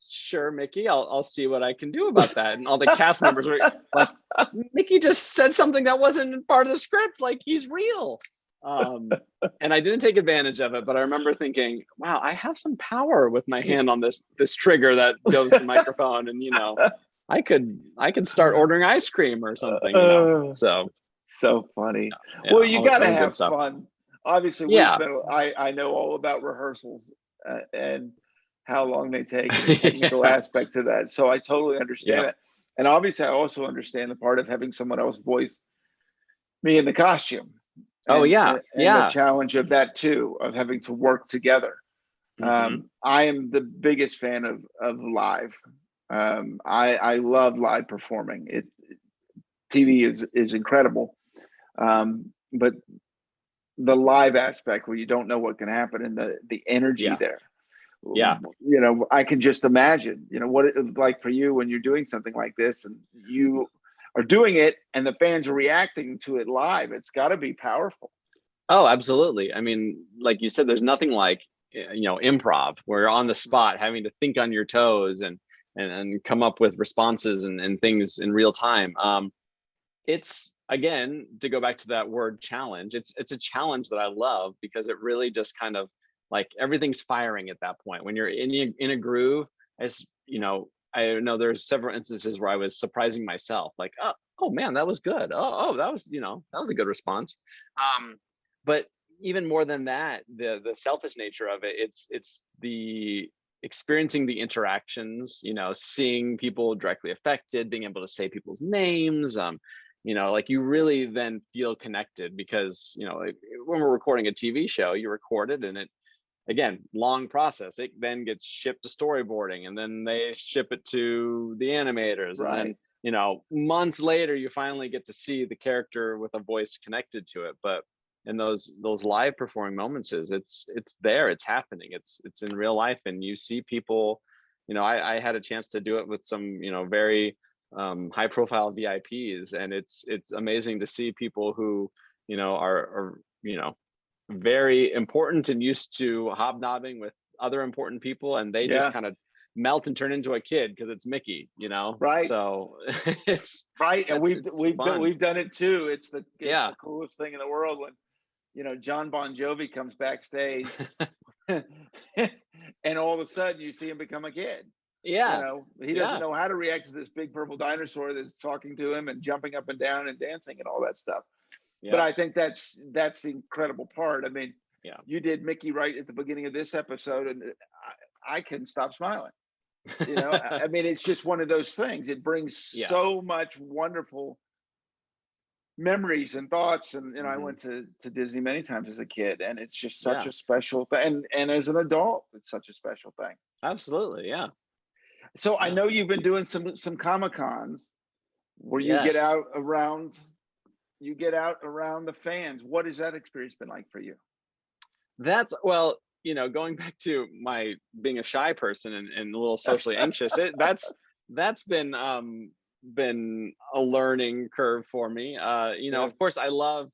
sure, Mickey, I'll see what I can do about that. And all the cast members were like, Mickey just said something that wasn't part of the script. Like, he's real. And I didn't take advantage of it, but I remember thinking, wow, I have some power with my hand on this trigger that goes to the microphone, and I could start ordering ice cream or something, So funny. Yeah, Well, you got to all have fun. Obviously, I know all about rehearsals and how long they take and the technical aspects of that. So I totally understand it. And obviously, I also understand the part of having someone else voice me in the costume. And the challenge of that too, of having to work together. I am the biggest fan of live. I love live performing. TV is incredible, but the live aspect where you don't know what can happen and the energy there. I can just imagine, what it was like for you when you're doing something like this and you are doing it and the fans are reacting to it live. It's got to be powerful. Oh, absolutely. I mean, like you said, there's nothing like, improv where you're on the spot having to think on your toes and come up with responses and things in real time. It's, again, to go back to that word challenge, it's a challenge that I love because it really just kind of like everything's firing at that point. When you're in a groove, as I know there's several instances where I was surprising myself, like, oh man, that was good. Oh, that was, that was a good response. But even more than that, the selfish nature of it, it's the experiencing the interactions, seeing people directly affected, being able to say people's names, like you really then feel connected because, when we're recording a TV show, you record it and it, again, long process. It then gets shipped to storyboarding and then they ship it to the animators. Right. And then, months later, you finally get to see the character with a voice connected to it. But in those live performing moments, it's there, it's happening, it's in real life, and you see people. I had a chance to do it with some very high profile VIPs, and it's amazing to see people who are very important and used to hobnobbing with other important people, and they just kind of melt and turn into a kid because it's Mickey, Right. So it's right, and we've done it too. It's the coolest thing in the world when John Bon Jovi comes backstage and all of a sudden you see him become a kid. He doesn't know how to react to this big purple dinosaur that's talking to him and jumping up and down and dancing and all that stuff. But I think that's the incredible part. I mean, you did Mickey right at the beginning of this episode, and I couldn't stop smiling. I mean, it's just one of those things. It brings so much wonderful memories and thoughts. And I went to Disney many times as a kid, and it's just such a special thing. And as an adult, it's such a special thing. Absolutely, yeah. So I know you've been doing some Comic-Cons where you get out around. You get out around the fans. What has that experience been like for you? That's, well, going back to my being a shy person and a little socially anxious, that's been a learning curve for me. Of course, I love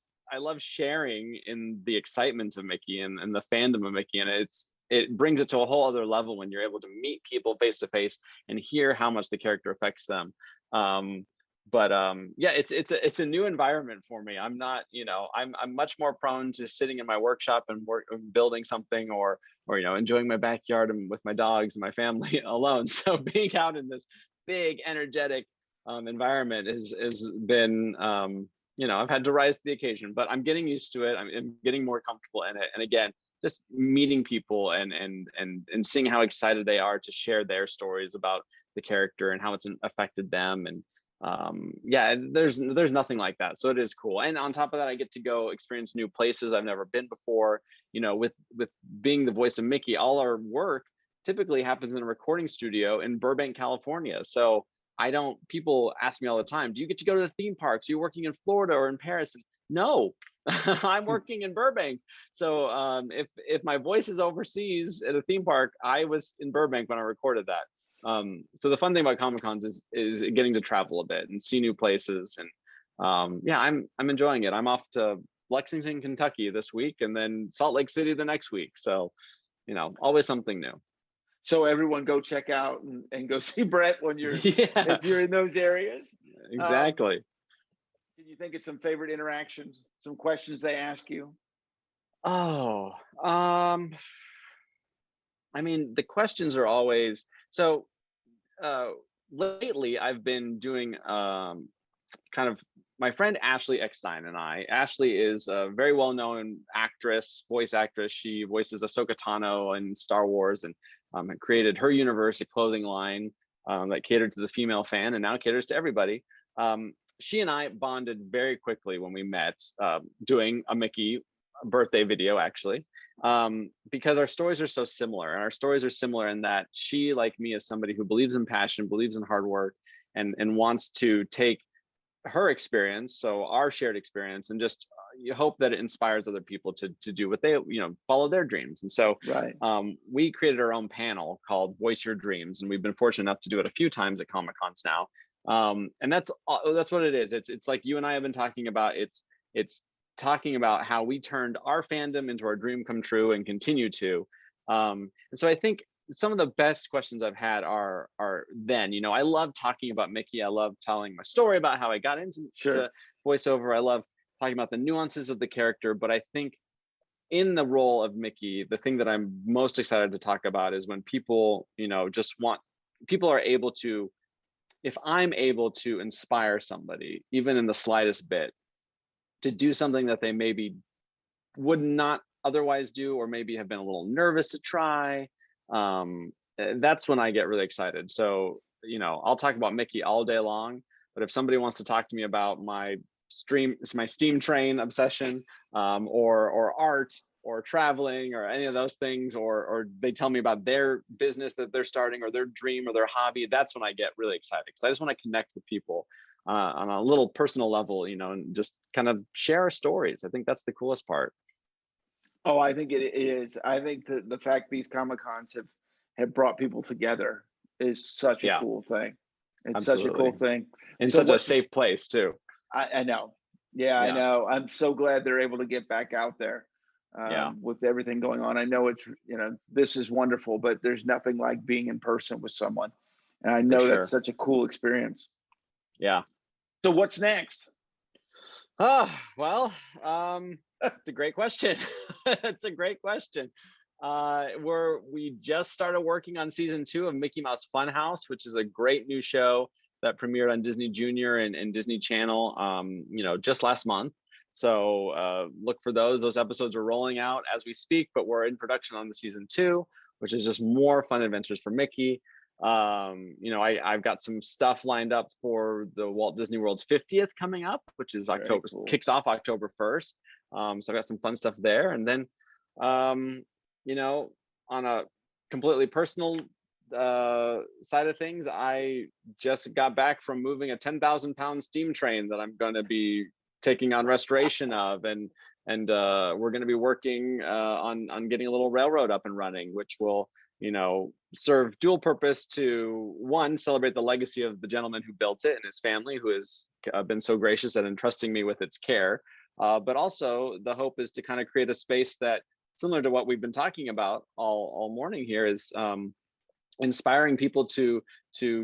sharing in the excitement of Mickey and the fandom of Mickey, and it brings it to a whole other level when you're able to meet people face to face and hear how much the character affects them. But it's a new environment for me. I'm not, I'm much more prone to sitting in my workshop and building something or enjoying my backyard and with my dogs and my family alone. So being out in this big energetic environment has been I've had to rise to the occasion, but I'm getting used to it. I'm getting more comfortable in it. And again, just meeting people and seeing how excited they are to share their stories about the character and how it's affected them. And there's nothing like that. So it is cool. And on top of that, I get to go experience new places I've never been before. With being the voice of Mickey, all our work typically happens in a recording studio in Burbank, California. So people ask me all the time, do you get to go to the theme parks? Are you working in Florida or in Paris? No, I'm working in Burbank. So if my voice is overseas at a theme park, I was in Burbank when I recorded that. So the fun thing about Comic-Cons is getting to travel a bit and see new places. And I'm enjoying it. I'm off to Lexington, Kentucky this week, and then Salt Lake City the next week. So, always something new. So everyone go check out and go see Bret when if you're in those areas. Exactly. Can you think of some favorite interactions, some questions they ask you? Oh, I mean, the questions are always so. Lately, I've been doing kind of my friend Ashley Eckstein and I. Ashley is a very well-known actress, voice actress. She voices Ahsoka Tano in Star Wars, and created her universe, a clothing line that catered to the female fan, and now caters to everybody. She and I bonded very quickly when we met, doing a Mickey birthday video, actually, because our stories are so similar. And our stories are similar in that she, like me, is somebody who believes in passion, believes in hard work, and wants to take her experience, so our shared experience, and just you hope that it inspires other people to do what they, follow their dreams. And so Right. We created our own panel called Voice Your Dreams, and we've been fortunate enough to do it a few times at Comic Cons now. And that's what it is. It's like you and I have been talking about. It's talking about how we turned our fandom into our dream come true and continue to. And so I think some of the best questions I've had are then, I love talking about Mickey. I love telling my story about how I got into voiceover. I love talking about the nuances of the character. But I think in the role of Mickey, the thing that I'm most excited to talk about is when people, people are able to, if I'm able to inspire somebody, even in the slightest bit, to do something that they maybe would not otherwise do, or maybe have been a little nervous to try, that's when I get really excited. So, I'll talk about Mickey all day long, but if somebody wants to talk to me about my steam train obsession, or art, or traveling, or any of those things, or they tell me about their business that they're starting, or their dream, or their hobby, that's when I get really excited, because I just want to connect with people on a little personal level, and just kind of share our stories. I think that's the coolest part. Oh, I think it is. I think the fact these Comic Cons have brought people together is such a cool thing. It's Absolutely. such a cool thing. In such a safe place too. I know. Yeah, I know. I'm so glad they're able to get back out there with everything going on. I know it's, this is wonderful, but there's nothing like being in person with someone. And I know that's such a cool experience. Yeah. So what's next? Oh, well, it's a great question. It's a great question. We just started working on season 2 of Mickey Mouse Funhouse, which is a great new show that premiered on Disney Junior and Disney Channel, just last month. So look for those. Those episodes are rolling out as we speak, but we're in production on the season 2, which is just more fun adventures for Mickey. I've got some stuff lined up for the Walt Disney World's 50th coming up, which is kicks off October 1st. So I've got some fun stuff there. And then, on a completely personal side of things, I just got back from moving a 10,000-pound steam train that I'm going to be taking on restoration of, and we're going to be working on getting a little railroad up and running, which will serve dual purpose to, one, celebrate the legacy of the gentleman who built it and his family, who has been so gracious at entrusting me with its care. But also the hope is to kind of create a space that, similar to what we've been talking about all morning here, is inspiring people to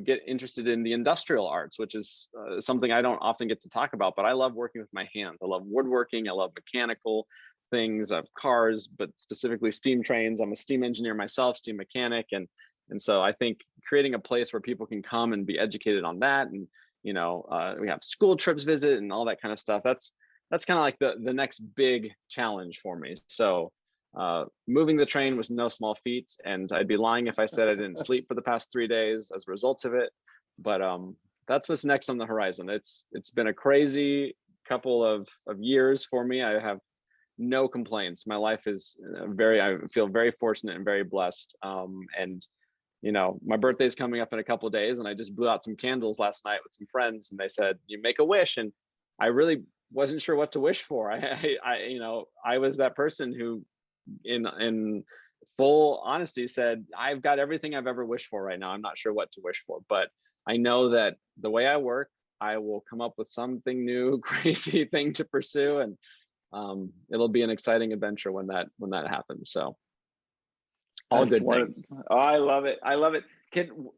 get interested in the industrial arts, which is something I don't often get to talk about, but I love working with my hands. I love woodworking. I love mechanical things of cars, but specifically steam trains. I'm a steam engineer myself, steam mechanic. And so I think creating a place where people can come and be educated on that. And, we have school trips visit and all that kind of stuff. That's kind of like the next big challenge for me. So moving the train was no small feat, and I'd be lying if I said I didn't sleep for the past 3 days as a result of it. But that's what's next on the horizon. It's been a crazy couple of years for me. I have no complaints. My life is I feel very fortunate and very blessed. And my birthday's coming up in a couple of days, and I just blew out some candles last night with some friends, and they said, "You make a wish," and I really wasn't sure what to wish for. I was that person who, in full honesty, said, I've got everything I've ever wished for right now. I'm not sure what to wish for, but I know that the way I work, I will come up with something new, crazy thing to pursue, and it'll be an exciting adventure when that happens. So all good things. Oh, I love it.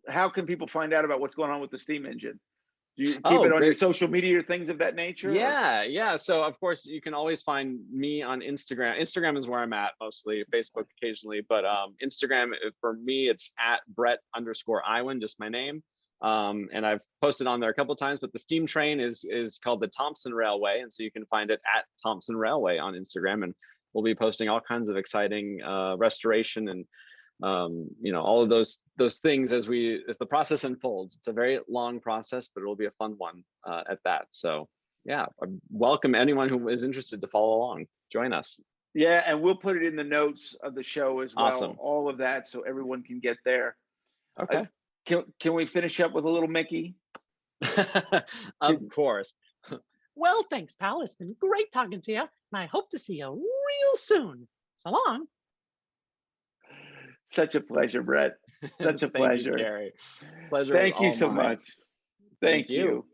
How can people find out about what's going on with the steam engine? Do you keep it on your social media or things of that nature? Yeah. So of course you can always find me on Instagram. Instagram is where I'm at mostly, Facebook occasionally, but Instagram for me, it's at Bret_Iwan, just my name. And I've posted on there a couple of times, but the steam train is called the Thompson Railway. And so you can find it at Thompson Railway on Instagram. And we'll be posting all kinds of exciting restoration and all of those things as the process unfolds. It's a very long process, but it'll be a fun one at that. So yeah, I welcome anyone who is interested to follow along. Join us. Yeah, and we'll put it in the notes of the show as well. Awesome. All of that, so everyone can get there. Okay. Can we finish up with a little Mickey? Of course. Well, thanks, pal. It's been great talking to you, and I hope to see you real soon. So long. Such a pleasure, Bret. Such a pleasure. Thank you, Carey. Pleasure. Thank you so much. Thank you.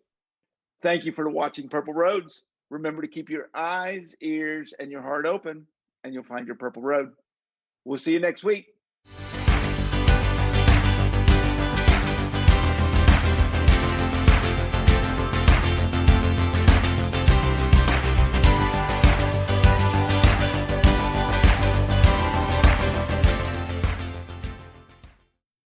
Thank you for watching Purple Roads. Remember to keep your eyes, ears, and your heart open, and you'll find your purple road. We'll see you next week.